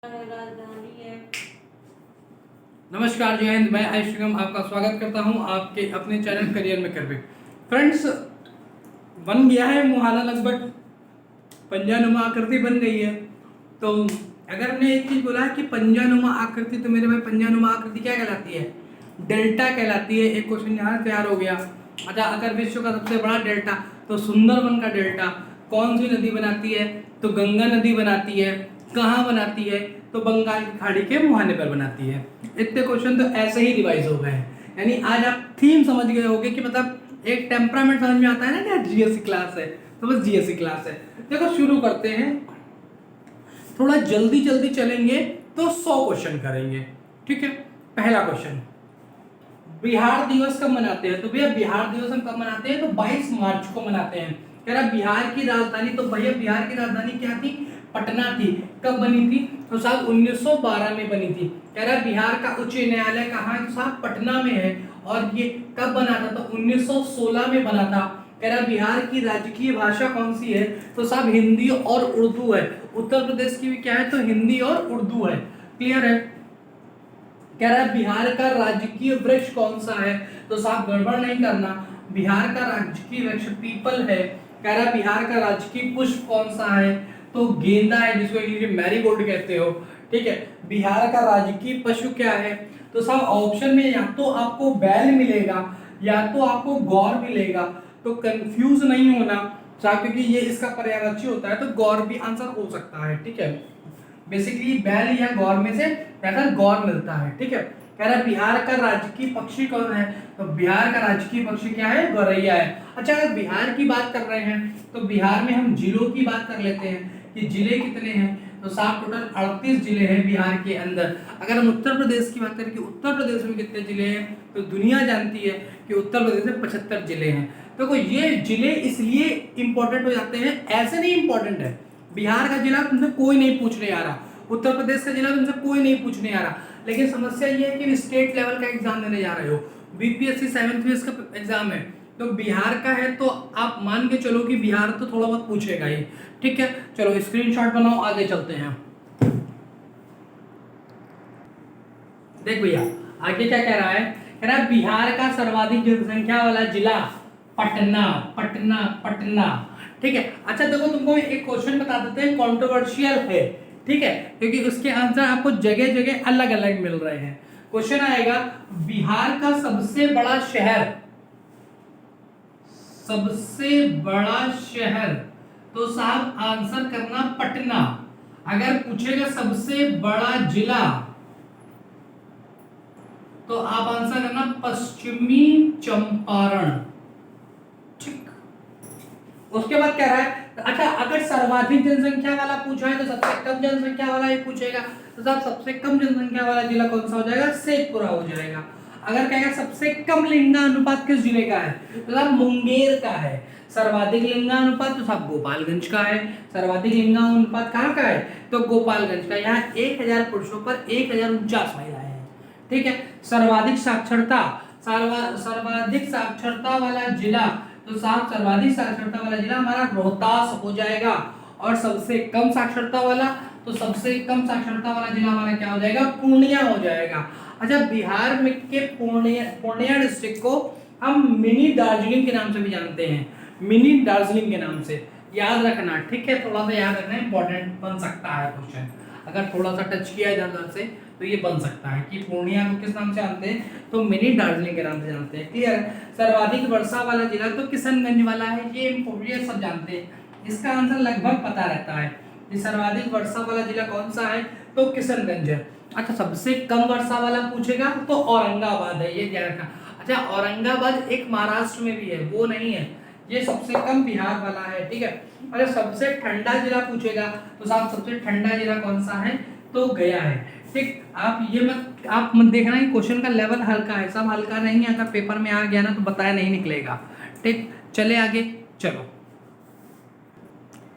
राजधानी है। नमस्कार, जय हिंद। मैं आयुष्यम आपका स्वागत करता हूं आपके अपने चैनल करियर में कर पे। फ्रेंड्स, बन गया है मुहाना, लगभग पंजानुमा आकृति बन गई है। तो अगर हमने एक चीज बोला है कि पंजानुमा आकृति, तो मेरे भाई पंजानुमा आकृति क्या कहलाती है? डेल्टा कहलाती है। एक क्वेश्चन यहाँ तैयार हो गया। अच्छा, अगर विश्व का सबसे बड़ा डेल्टा, तो सुंदरबन का डेल्टा कौन सी नदी बनाती है? तो गंगा नदी बनाती है। कहाँ बनाती है? तो बंगाल की खाड़ी के मुहाने पर बनाती है। इतने क्वेश्चन तो ऐसे ही रिवाइज हो गए हैं। यानी आज आप थीम समझ गए होंगे कि मतलब एक टेम्परामेंट समझ में आता है ना कि जीएससी क्लास है, तो बस जीएससी क्लास है। देखो, शुरू करते हैं। थोड़ा जल्दी जल्दी चलेंगे तो 100 क्वेश्चन करेंगे, ठीक है। पहला क्वेश्चन, बिहार दिवस कब मनाते हैं? तो भैया बिहार दिवस हम कब मनाते हैं? तो 22 मार्च को मनाते हैं। कह रहा बिहार की राजधानी, तो भैया बिहार की राजधानी क्या थी? पटना थी। कब बनी थी? तो साल 1912 में बनी थी। कह रहा बिहार का उच्च न्यायालय कहाँ है? तो साहब पटना में है। और ये कब बना था? तो 1916 में बना था। कह रहा बिहार की राजकीय भाषा कौन सी है? तो साहब हिंदी और उर्दू है। उत्तर प्रदेश की भी क्या है? तो हिंदी और उर्दू है। क्लियर है? कह रहा है बिहार का राजकीय वृक्ष कौन सा है? तो साहब गड़बड़ नहीं करना, बिहार का राजकीय वृक्ष पीपल है। कह रहा है बिहार का राजकीय पुष्प कौन सा है? तो गेंदा है, जिसको इंग्लिश में मैरीगोल्ड कहते हो, ठीक है। बिहार का राजकीय पशु क्या है? तो साहब ऑप्शन में या तो आपको बैल मिलेगा या तो आपको गौर मिलेगा। तो कंफ्यूज नहीं होना साहब, क्योंकि ये इसका पर्यायवाची होता है, तो गौर भी आंसर हो सकता है, ठीक है। बेसिकली बैल या गौर में से बेहतर गौर मिलता है, ठीक है। कह रहा है बिहार का राजकीय पक्षी कौन है? तो बिहार का राजकीय पक्षी क्या है? गौरैया है। अच्छा, अगर बिहार की बात कर रहे हैं तो बिहार में हम जिलों की बात कर लेते हैं कि जिले कितने हैं। तो साहब टोटल 38 जिले हैं बिहार के अंदर। अगर हम उत्तर प्रदेश की बात करें कि उत्तर प्रदेश में कितने जिले हैं, तो दुनिया जानती है कि उत्तर प्रदेश में 75 जिले हैं। देखो, ये जिले इसलिए इंपॉर्टेंट हो जाते हैं, ऐसे नहीं इंपॉर्टेंट है। बिहार का जिला तुमसे कोई नहीं पूछने आ रहा, उत्तर प्रदेश का जिला तुमसे कोई नहीं पूछने आ रहा, लेकिन समस्या ये है कि स्टेट लेवल का एग्जाम देने जा रहे हो, बीपीएससी 7th फेज का एग्जाम है, तो बिहार का है, तो आप मान के चलो कि बिहार तो थोड़ा बहुत पूछेगा ही, ठीक है। चलो स्क्रीनशॉट बनाओ, आगे चलते हैं। देख भैया आगे क्या कह रहा है? कह रहा है बिहार का सर्वाधिक जनसंख्या वाला जिला पटना, पटना, पटना, ठीक है। अच्छा देखो, तुमको एक क्वेश्चन बता देते हैं, कंट्रोवर्शियल है, ठीक है, क्योंकि उसके आंसर आपको जगह जगह अलग अलग मिल रहे हैं। क्वेश्चन आएगा, बिहार का सबसे बड़ा शहर, सबसे बड़ा शहर, तो साहब आंसर करना पटना। अगर पूछेगा सबसे बड़ा जिला, तो आप आंसर करना पश्चिमी चंपारण, ठीक। उसके बाद क्या है? अच्छा, अगर सर्वाधिक जनसंख्या वाला पूछा है तो सबसे कम जनसंख्या वाला ही पूछेगा, तो साहब सबसे कम जनसंख्या वाला जिला कौन सा हो जाएगा? शेखपुरा हो जाएगा। अगर कहेगा सबसे कम लिंगानुपात किस जिले का है, तो साहब मुंगेर का है। सर्वाधिक लिंगानुपात तो साहब गोपालगंज का है। सर्वाधिक लिंगानुपात कहाँ का है? तो गोपालगंज का। यहाँ 1000 पुरुषों पर 1049 महिलाएं हैं, ठीक है। सर्वाधिक साक्षरता, सर्वाधिक साक्षरता वाला जिला, तो साहब सर्वाधिक साक्षरता वाला जिला हमारा रोहतास हो जाएगा। और सबसे कम साक्षरता वाला, तो सबसे कम साक्षरता वाला जिला हमारा क्या हो जाएगा? पूर्णिया हो जाएगा। अच्छा, बिहार में के पूर्णिया डिस्ट्रिक्ट को हम मिनी दार्जिलिंग के नाम से भी जानते हैं, मिनी दार्जिलिंग के नाम से, याद रखना, ठीक है। थोड़ा सा याद रखना, इंपॉर्टेंट बन सकता है क्वेश्चन, अगर थोड़ा सा टच किया इधर उधर से तो ये बन सकता है कि पूर्णिया को किस नाम से जानते हैं? तो मिनी दार्जिलिंग के नाम से जानते हैं, क्लियर है। सर्वाधिक वर्षा वाला जिला तो किशनगंज वाला है, ये सब जानते हैं, इसका आंसर लगभग पता रहता है कि सर्वाधिक वर्षा वाला जिला कौन सा है? तो किशनगंज है। अच्छा, सबसे कम वर्षा वाला पूछेगा तो औरंगाबाद है, ये ध्यान रखना। अच्छा, औरंगाबाद एक महाराष्ट्र में भी है, वो नहीं है, ये सबसे कम बिहार वाला है, ठीक है। अगर सबसे ठंडा जिला पूछेगा तो साहब सबसे ठंडा जिला कौन सा है? तो गया है, ठीक। आप मत देखना कि क्वेश्चन का लेवल हल्का है, सब हल्का नहीं है, अगर पेपर में आ गया ना तो बताया नहीं निकलेगा, ठीक। चले आगे, चलो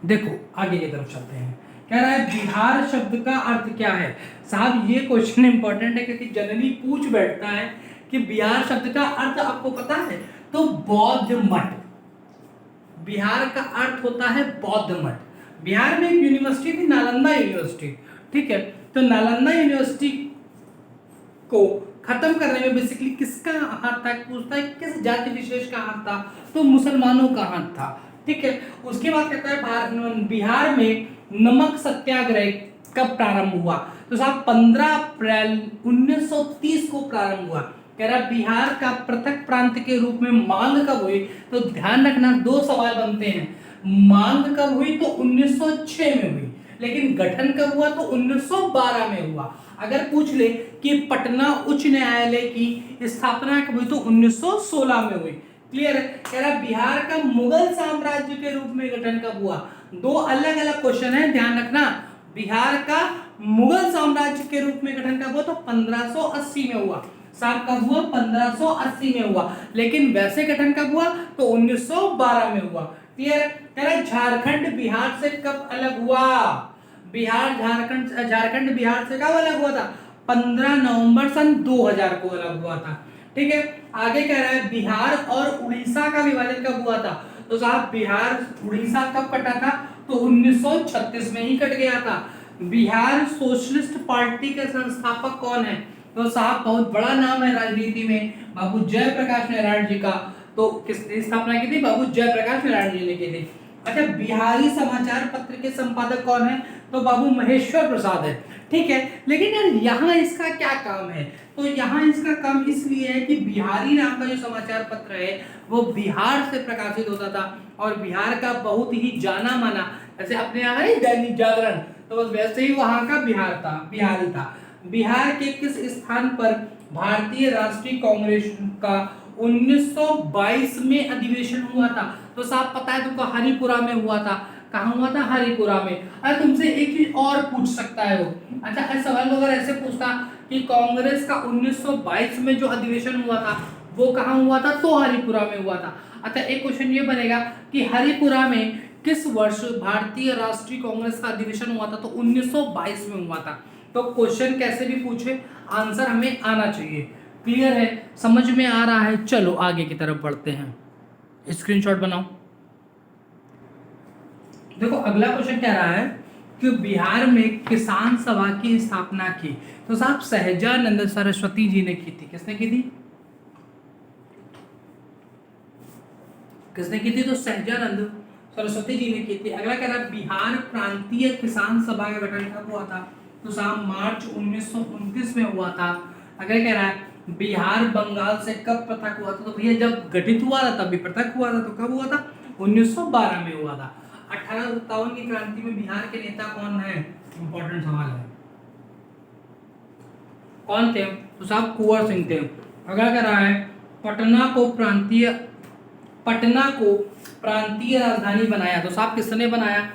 देखो आगे की तरफ चलते हैं। कह रहा है बिहार शब्द का अर्थ क्या है? साहब ये क्वेश्चन इंपॉर्टेंट है, क्योंकि जनरली पूछ बैठता है कि बिहार शब्द का अर्थ आपको पता है? तो बौद्ध मठ, बिहार का अर्थ होता है बौद्ध मठ। बिहार में एक यूनिवर्सिटी थी, नालंदा यूनिवर्सिटी, ठीक है। तो नालंदा यूनिवर्सिटी को खत्म करने में बेसिकली किसका हाथ था, पूछता है किस जाति विशेष का हाथ था, तो मुसलमानों का हाथ था, ठीक है। उसके बाद कहता है बिहार में नमक सत्याग्रह कब प्रारंभ हुआ, तो साहब 15 अप्रैल 1930 को प्रारंभ हुआ। कह रहा बिहार का पृथक प्रांत के रूप में मांग कब हुई, तो ध्यान रखना दो सवाल बनते हैं, मांग कब हुई तो 1906 में हुई, लेकिन गठन कब हुआ तो 1912 में हुआ। अगर पूछ ले कि पटना उच्च न्यायालय की स्थापना कब हुई तो 1916 में हुई। क्लियर है। कह रहा बिहार का मुगल साम्राज्य के रूप में गठन कब हुआ, दो अलग अलग क्वेश्चन है, ध्यान रखना। बिहार का मुगल साम्राज्य के रूप में गठन कब हुआ तो 1580 में हुआ। साहब कब हुआ 1580 में हुआ, लेकिन वैसे गठन कब हुआ तो 1912 में हुआ। क्लियर। कह रहा झारखंड बिहार से कब अलग हुआ, झारखंड बिहार से कब अलग हुआ था, 15 नवंबर सन 2000 को अलग हुआ था, ठीक है। आगे कह रहा है बिहार और उड़ीसा का विभाजन कब हुआ था, तो साहब बिहार उड़ीसा कब कटा था तो 1936 में ही कट गया था। बिहार सोशलिस्ट पार्टी के संस्थापक कौन है, तो साहब बहुत बड़ा नाम है राजनीति में, बाबू जयप्रकाश नारायण जी का। तो किसने स्थापना की थी, बाबू जयप्रकाश नारायण जी ने की थी। अच्छा, बिहारी समाचार पत्र के संपादक कौन है, तो बाबू महेश्वर प्रसाद है, ठीक है। लेकिन यार यहाँ इसका क्या काम है, तो यहाँ इसका काम इसलिए है कि बिहारी नाम का जो समाचार पत्र है वो बिहार से प्रकाशित होता था, और बिहार का बहुत ही जाना माना, जैसे अपने यहाँ है दैनिक जागरण, तो बस वैसे ही वहाँ का बिहारी था। बिहार के किस स्थान पर भारतीय राष्ट्रीय कांग्रेस का 1922 में अधिवेशन हुआ था, तो साहब पता है तुमको हरिपुरा में हुआ था। कहाँ हुआ था, हरिपुरा में। अरे तुमसे एक चीज और पूछ सकता है वो, अच्छा ऐसा सवाल अगर ऐसे पूछता कि कांग्रेस का 1922 में जो अधिवेशन हुआ था वो कहाँ हुआ था, तो हरिपुरा में हुआ था। अच्छा एक क्वेश्चन ये बनेगा कि हरिपुरा में किस वर्ष भारतीय राष्ट्रीय कांग्रेस का अधिवेशन हुआ था, तो 1922 में हुआ था। तो क्वेश्चन कैसे भी पूछे आंसर हमें आना चाहिए। क्लियर है, समझ में आ रहा है। चलो आगे की तरफ बढ़ते हैं, स्क्रीनशॉट बनाओ। देखो अगला क्वेश्चन कह रहा है कि बिहार में किसान सभा की स्थापना की, तो साहब सहजानंद सरस्वती जी ने की थी। किसने की थी, किसने की थी, तो सहजानंद सरस्वती जी ने की थी। अगला कह रहा है बिहार प्रांतीय किसान सभा का गठन कब हुआ था, तो साहब मार्च 1929 में हुआ था। अगला कह रहा है बिहार बंगाल से कब पृथक हुआ था, तो भैया जब गठित हुआ था तब भी पृथक हुआ था, तो कब हुआ था 1912 में हुआ था। 1857 की क्रांति में बिहार के नेता कौन है, इंपॉर्टेंट सवाल है, कौन थे, तो साहब कुंवर सिंह थे। अगला कह रहा है पटना को प्रांतीय राजधानी बनाया, तो साहब किसने बनाया,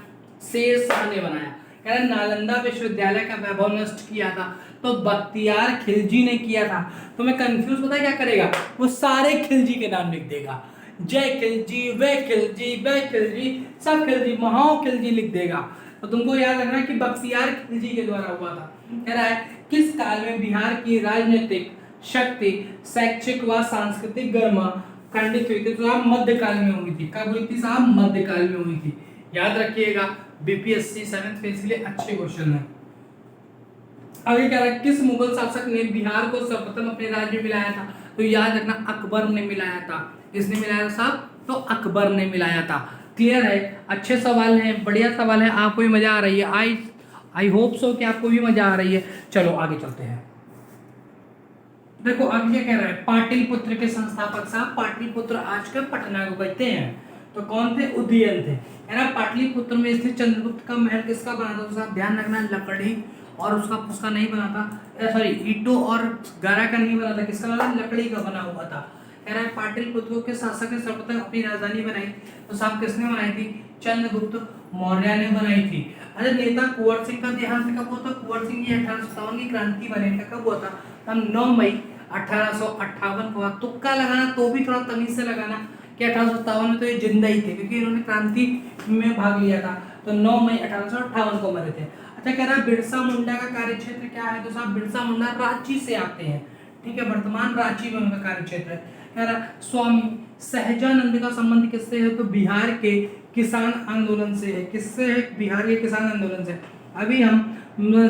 शेर शाह ने बनाया। कह रहा नालंदा विश्वविद्यालय का वैभव नष्ट किया था, तो बख्तियार खिलजी ने किया था। तो मैं कंफ्यूज पता है क्या करेगा, वो सारे खिलजी के नाम लिख देगा, जय खिलजी, वे खिलजी, वे खिलजी, सब खिलजी, महाओ खिलजी लिख देगा। तो तुमको याद रखना कि बख्तियार खिलजी के द्वारा हुआ था। कह रहा है किस काल में बिहार की राजनीतिक शक्ति शैक्षिक व सांस्कृतिक गर्मा खंडित हुई थी, तो साहब मध्यकाल में हुई थी। कब हुई थी साहब, मध्यकाल में हुई थी। याद रखिएगा, बीपीएससी 7th फेज के लिए अच्छे क्वेश्चन है। आगे कह रहा है किस मुगल शासक ने बिहार को सर्वप्रथम अपने राज्य में मिलाया था, तो याद रखना अकबर ने मिलाया था। किसने मिलाया था साहब, तो अकबर ने मिलाया था। क्लियर है, अच्छे सवाल हैं, बढ़िया सवाल है, आपको भी मजा आ रही है। आई होप सो कि आपको भी मजा आ रही है। चलो आगे चलते हैं। देखो अब क्या कह रहा है, पाटलिपुत्र के संस्थापक साहब, पाटलिपुत्र आज का पटना को कहते हैं, तो कौन थे, उदयन थे। है ना। पाटलिपुत्र में स्थित चंद्रगुप्त का महल किसका बना था, तो साहब ध्यान रखना लकड़ी और उसका नहीं बना था, सॉरी ईंटों और गारा का नहीं बना था, किसका बना था, लकड़ी का बना हुआ था। कह रहा है पाटलिपुत्र के शासक ने सर्वप्रथम अपनी राजधानी बनाई, तो साहब किसने बनाई थी, चंद्रगुप्त मौर्य ने बनाई थी। अरे नेता कुंवर सिंह का देहांत कब हुआ था, कुंवर सिंह की 1857 की क्रांति बने था, कब हुआ था, तब 9 मई 1858 को। तुक्का लगाना तो भी थोड़ा तमीज से लगाना कि 1857 में तो ये जिंदा ही थे, क्योंकि इन्होंने क्रांति में भाग लिया था, तो 9 मई 1858 को मरे थे। अच्छा कह रहा है बिरसा मुंडा का कार्यक्षेत्र क्या है, तो साहब बिरसा मुंडा रांची से आते हैं, ठीक है, वर्तमान रांची में उनका कार्यक्षेत्र है। कह रहा स्वामी सहजानंद का संबंध किससे है, तो बिहार के किसान आंदोलन से है। किससे है, बिहार के किसान आंदोलन से। अभी हम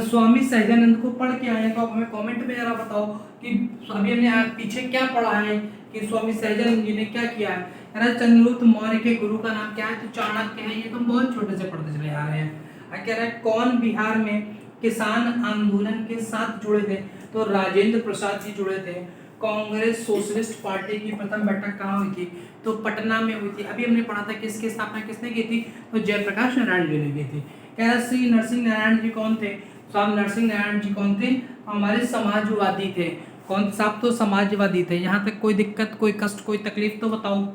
स्वामी सहजानंद को पढ़ के आए हैं, तो आप हमें कमेंट में जरा बताओ कि अभी हमने पीछे क्या पढ़ा है कि स्वामी सहजानंद जी ने क्या किया है। चंद्रगुप्त मौर्य के गुरु का नाम क्या है, तो चाणक्य है। ये तो बहुत छोटे से पढ़ते चले आ रहे हैं। कह रहा है कौन बिहार में किसान आंदोलन के साथ जुड़े थे, तो राजेंद्र प्रसाद जी जुड़े थे। कांग्रेस सोशलिस्ट पार्टी की प्रथम बैठक कहाँ हुई थी, तो पटना में हुई थी। अभी हमने पढ़ा था किसकी स्थापना किसने की थी, तो जयप्रकाश नारायण जी ने की थी। कह रहा श्री नरसिंह नारायण जी कौन थे, साहब नरसिंह नारायण जी कौन थे, हमारे समाजवादी थे। कौन साहब, तो समाजवादी थे। यहाँ तक कोई दिक्कत, कोई कष्ट, कोई तकलीफ तो बताओ।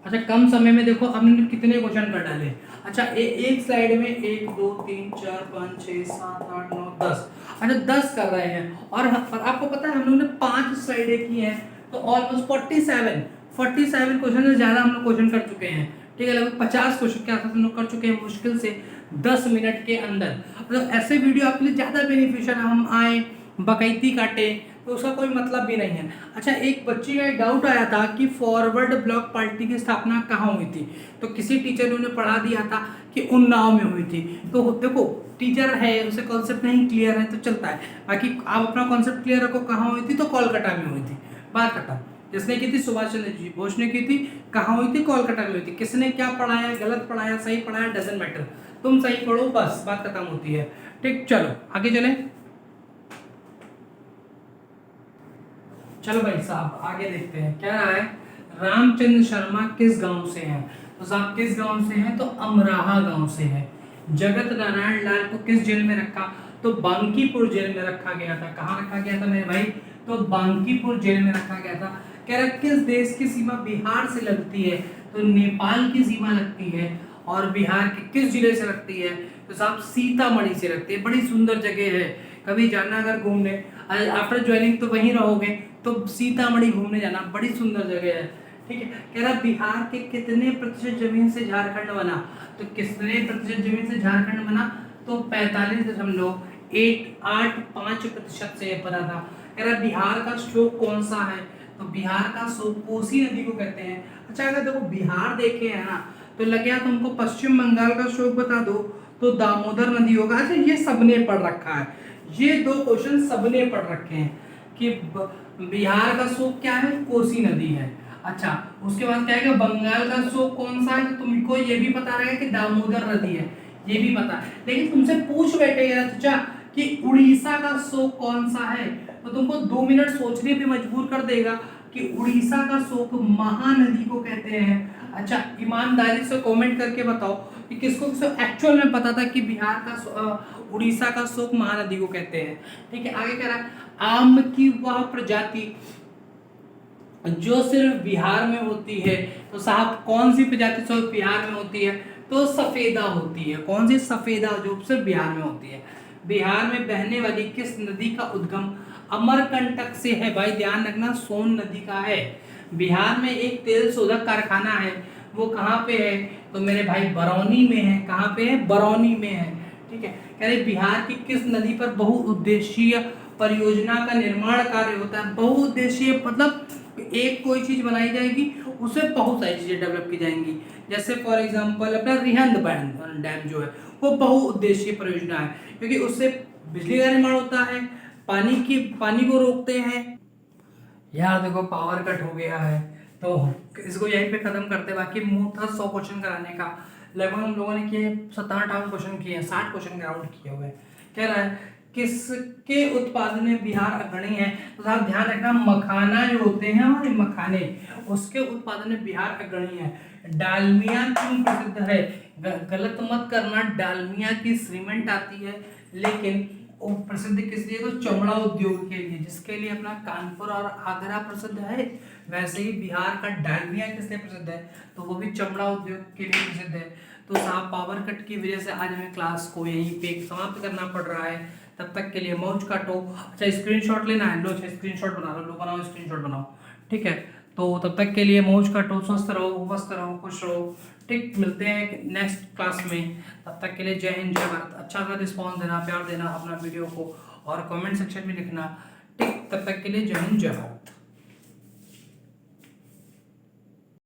अच्छा कम समय में देखो हमने कितने क्वेश्चन कर डाले। अच्छा एक स्लाइड में 1 2 3 4 5 6 7 8 9 10, अच्छा 10 कर रहे हैं। और आपको पता है हम लोगों ने 5 स्लाइडें की हैं, तो ऑलमोस्ट 47 क्वेश्चन से ज़्यादा हम लोग क्वेश्चन कर चुके हैं। ठीक है, लगभग 50 क्वेश्चन के आसपास हम लोग कर चुके हैं मुश्किल से 10 मिनट के अंदर। तो ऐसे वीडियो आपके लिए ज़्यादा बेनिफिशियल है। हम आए बकैती काटे तो उसका कोई मतलब भी नहीं है। अच्छा एक बच्चे का एक डाउट आया था कि फॉरवर्ड ब्लॉक पार्टी की स्थापना कहाँ हुई थी, तो किसी टीचर ने उन्हें पढ़ा दिया था कि उन्नाव में हुई थी। तो देखो टीचर है उसे कॉन्सेप्ट नहीं क्लियर है तो चलता है, बाकी आप अपना कॉन्सेप्ट क्लियर रखो। कहाँ हुई थी, तो कोलकाता में हुई थी। बात खत्म। जिसने की थी सुभाष चंद्र जी बोस ने की थी। कहाँ हुई थी, कोलकाता में हुई थी। किसने क्या पढ़ाया, गलत पढ़ाया, सही पढ़ाया, डजंट मैटर, तुम सही पढ़ो बस, बात खत्म होती है। ठीक, चलो आगे चले। चलो भाई साहब आगे देखते हैं क्या रहा है। रामचंद्र शर्मा किस गांव से हैं, तो साहब किस गांव से हैं, तो अमराहा गांव से है। जगत नारायण लाल को किस जेल में रखा, तो बांकीपुर जेल में रखा गया था। कहाँ रखा गया था मेरे भाई, तो बांकीपुर जेल में रखा गया था। कह रहा किस देश की सीमा बिहार से लगती है, तो नेपाल की सीमा लगती है। और बिहार के किस जिले से लगती है, तो साहब सीतामढ़ी से लगती है। बड़ी सुंदर जगह है, कभी जाना अगर घूमने, आफ्टर ज्वाइनिंग तो वहीं रहोगे, तो सीतामढ़ी घूमने जाना, बड़ी सुंदर जगह है। ठीक है, कह रहा बिहार के कितने प्रतिशत जमीन से झारखंड बना, तो कितने प्रतिशत जमीन से झारखंड बना, तो 45.885% से बना था। कह रहा बिहार का स्ट्रोक कौन सा है, तो बिहार का स्ट्रोक कोसी नदी को कहते हैं। अच्छा अगर देखो बिहार देखे है ना, तो लग गया तुमको पश्चिम बंगाल का स्ट्रोक बता दो, तो दामोदर नदी होगा। अच्छा ये सबने पढ़ रखा है, ये 2 क्वेश्चन सबने पढ़ रखे हैं कि बिहार का स्रोत क्या है, कोसी नदी है। अच्छा उसके बाद क्या है कि बंगाल का स्रोत कौन सा है, तो तुमको ये भी पता रहेगा कि दामोदर नदी है, ये भी पता है। लेकिन तुमसे पूछ बैठे अच्छा कि उड़ीसा का स्रोत कौन सा है, तो तुमको 2 मिनट सोचने पे मजबूर कर देगा कि उड़ीसा का स्रोत महानदी को कहते हैं। अच्छा ईमानदारी से कमेंट करके बताओ कि किसको किसको एक्चुअल में पता था कि बिहार का उड़ीसा का स्रोत महानदी को कहते हैं। ठीक है, आगे कह रहा है आम की वह प्रजाति जो सिर्फ बिहार में होती है, तो साहब कौन सी प्रजाति सिर्फ बिहार में होती है, तो सफेदा होती है। कौन सी, सफेदा, जो सिर्फ बिहार में होती है। बिहार में बहने वाली किस नदी का उद्गम अमरकंटक से है, भाई ध्यान रखना सोन नदी का है। बिहार में एक तेल शोधक कारखाना है, वो कहाँ पे है, तो मेरे भाई बरौनी में है। कहाँ पे है, बरौनी में है। ठीक है, कह रहे बिहार की किस नदी पर बहुउद्देशीय परियोजना का निर्माण कार्य होता है। बहुउद्देशीय मतलब एक कोई चीज बनाई जाएगी, उससे बहुत सारी चीजें डेवलप की जाएंगी। जैसे फॉर एग्जांपल अपना रिहंद डैम जो है वो बहुउद्देशीय परियोजना है, क्योंकि उससे बिजली का निर्माण होता है, पानी को रोकते हैं। यार देखो पावर कट हो गया है, तो इसको यहीं पे खत्म करते हैं। बाकी मुंह था 100 क्वेश्चन कराने का, लगभग हम लोगों ने किए 57-58 क्वेश्चन किए हैं, 60 क्वेश्चन राउंड किए हुए। कह रहा है किसके उत्पादन में बिहार अग्रणी है, तो साहब ध्यान रखना मखाना जो होते हैं हमारे मखाने, उसके उत्पादन में बिहार अग्रणी है। डालमिया क्यों प्रसिद्ध है, गलत मत करना, डालमिया की सीमेंट आती है, लेकिन वो प्रसिद्ध किस लिए, तो चमड़ा उद्योग के लिए, जिसके लिए अपना कानपुर और आगरा प्रसिद्ध है। वैसे ही बिहार का डालमिया किस लिए प्रसिद्ध है, तो वो भी चमड़ा उद्योग के लिए प्रसिद्ध है। तो साहब पावर कट की वजह से आज हमें क्लास को यहीं पे समाप्त करना पड़ रहा है। तब तक के लिए मौज काटो। अच्छा स्क्रीनशॉट लेना है, लो अच्छा स्क्रीनशॉट बना लो, बनाओ स्क्रीनशॉट बनाओ। ठीक है, तो तब तक के लिए मौज काटो, स्वस्थ रहो, मस्त रहो, खुश रहो। ठीक, मिलते हैं नेक्स्ट क्लास में। तब तक के लिए जय हिंद जय भारत। अच्छा सा रिस्पॉन्स देना, प्यार देना अपना वीडियो को, और कमेंट सेक्शन में लिखना। ठीक, तब तक के लिए जय हिंद जय भारत।